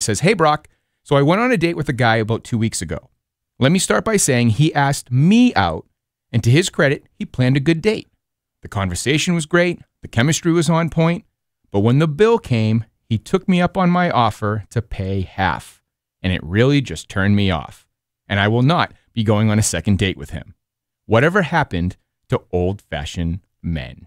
says, "Hey, Brock, so I went on a date with a guy about 2 weeks ago. Let me start by saying he asked me out, and to his credit, he planned a good date. The conversation was great, the chemistry was on point, but when the bill came, he took me up on my offer to pay half, and it really just turned me off, and I will not be going on a second date with him. Whatever happened to old-fashioned men?"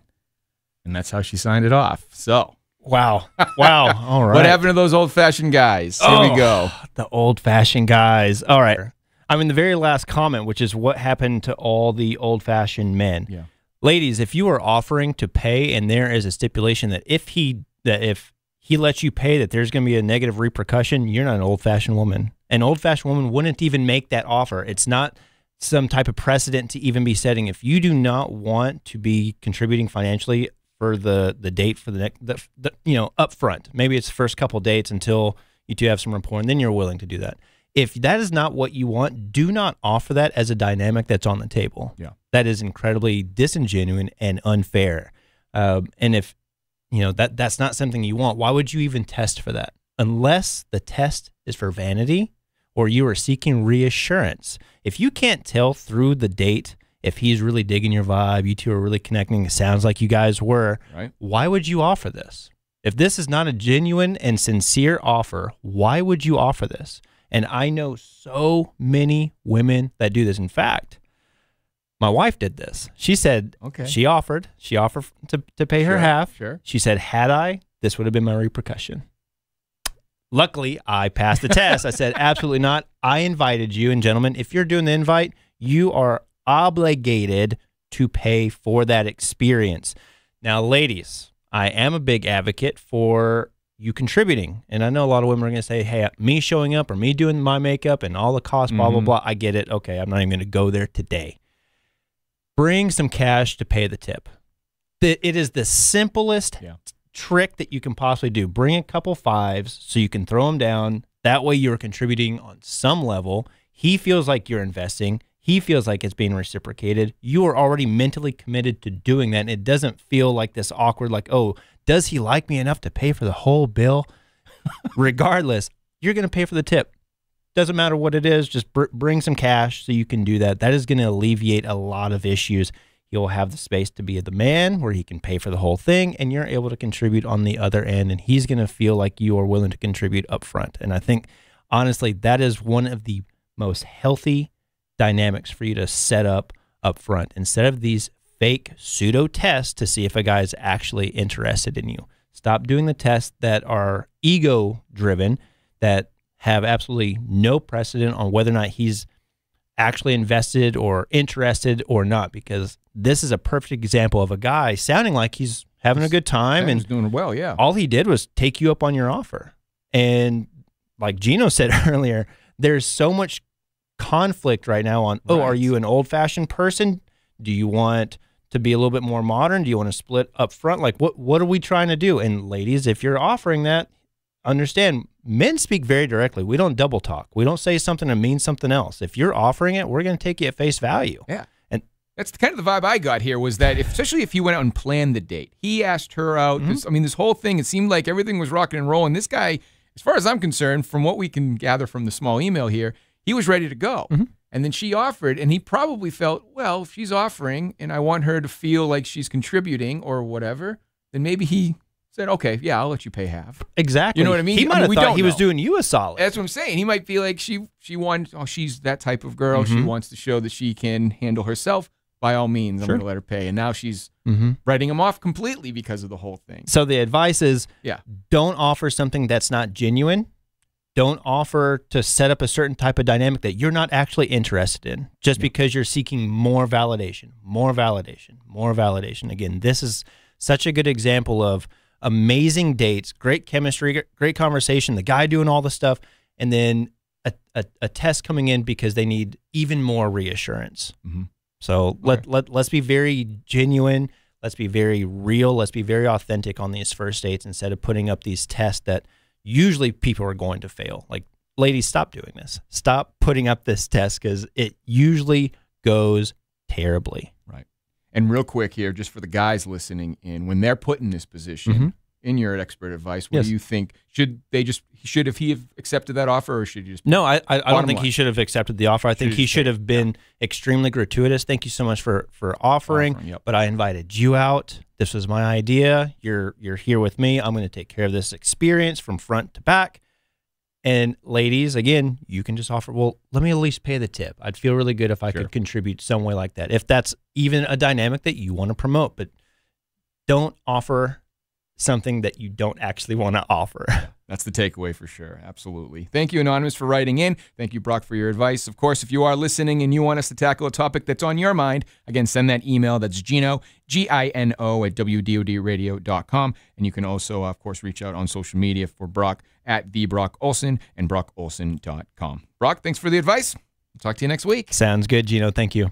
And that's how she signed it off. So, wow. Wow. All right. what happened to those old-fashioned guys? Here we go. The old-fashioned guys. All right. I mean, the very last comment, which is what happened to all the old-fashioned men. Yeah. Ladies, if you are offering to pay and there is a stipulation that if he lets you pay, that there's going to be a negative repercussion, you're not an old-fashioned woman. An old-fashioned woman wouldn't even make that offer. It's not some type of precedent to even be setting. If you do not want to be contributing financially for the date for the up front, maybe it's the first couple dates until you two have some rapport, and then you're willing to do that. If that is not what you want, do not offer that as a dynamic that's on the table. Yeah. That is incredibly disingenuous and unfair. And if that's not something you want, why would you even test for that? Unless the test is for vanity or you are seeking reassurance. If you can't tell through the date if he's really digging your vibe, you two are really connecting, it sounds like you guys were, right, why would you offer this? If this is not a genuine and sincere offer, why would you offer this? And I know so many women that do this. In fact, my wife did this. She said, okay, she offered to pay her half. Sure. She said, had I, this would have been my repercussion. Luckily, I passed the test. I said, absolutely not. I invited you. And gentlemen, if you're doing the invite, you are obligated to pay for that experience. Now, ladies, I am a big advocate for you contributing. And I know a lot of women are going to say, hey, me showing up or me doing my makeup and all the costs, blah, blah, blah. I get it. Okay, I'm not even going to go there today. Bring some cash to pay the tip. It is the simplest trick that you can possibly do. Bring a couple fives so you can throw them down. That way you're contributing on some level. He feels like you're investing. He feels like it's being reciprocated. You are already mentally committed to doing that. And it doesn't feel like this awkward, like, oh, does he like me enough to pay for the whole bill? Regardless, you're going to pay for the tip. Doesn't matter what it is. Just bring some cash so you can do that. That is going to alleviate a lot of issues. You'll have the space to be the man where he can pay for the whole thing, and you're able to contribute on the other end, and he's going to feel like you are willing to contribute up front. And I think, honestly, that is one of the most healthy dynamics for you to set up front instead of these fake pseudo tests to see if a guy is actually interested in you. Stop doing the tests that are ego driven, that have absolutely no precedent on whether or not he's actually invested or interested or not, because this is a perfect example of a guy sounding like he's having a good time and doing well. Yeah. All he did was take you up on your offer. And like Gino said earlier, there's so much conflict right now on, oh, are you an old-fashioned person? Do you want to be a little bit more modern? Do you want to split up front? Like, what are we trying to do? And ladies, if you're offering that, understand, men speak very directly. We don't double talk. We don't say something and mean something else. If you're offering it, we're going to take you at face value. Yeah. And that's kind of the vibe I got here, was that especially if you went out and planned the date, he asked her out. I mean, this whole thing, it seemed like everything was rocking and rolling. This guy, as far as I'm concerned, from what we can gather from the small email here, he was ready to go. And then she offered, and he probably felt, well, if she's offering and I want her to feel like she's contributing or whatever, then maybe he said, okay, yeah, I'll let you pay half. Exactly. You know what I mean? He might have thought he was doing you a solid. That's what I'm saying. He might feel like she wants, oh, she's that type of girl. She wants to show that she can handle herself. By all means, I'm going to let her pay. And now she's writing him off completely because of the whole thing. So the advice is, don't offer something that's not genuine. Don't offer to set up a certain type of dynamic that you're not actually interested in just because you're seeking more validation, more validation, more validation. Again, this is such a good example of amazing dates, great chemistry, great conversation, the guy doing all the stuff, and then a test coming in because they need even more reassurance. So let's be very genuine. Let's be very real. Let's be very authentic on these first dates instead of putting up these tests that usually people are going to fail. Like, ladies, stop doing this. Stop putting up this test because it usually goes terribly. Right. And real quick here, just for the guys listening in, when they're put in this position, in your expert advice, what Yes. do you think? Should he have accepted that offer, or should you just? No, I don't Bottom think line. he should have accepted the offer. I think he should have been extremely gratuitous. Thank you so much for offering, Yep. but I invited you out. This was my idea. You're here with me. I'm going to take care of this experience from front to back. And ladies, again, you can just offer, well, let me at least pay the tip. I'd feel really good if I Sure. could contribute some way like that. If that's even a dynamic that you want to promote, but don't offer something that you don't actually want to offer. That's the takeaway for sure. Absolutely. Thank you, Anonymous, for writing in. Thank you, Brock, for your advice. Of course, if you are listening and you want us to tackle a topic that's on your mind, again, send that email. That's Gino, Gino, at WDODradio.com. And you can also, of course, reach out on social media for Brock at @BrockOlsen and BrockOlsen.com. Brock, thanks for the advice. I'll talk to you next week. Sounds good, Gino. Thank you.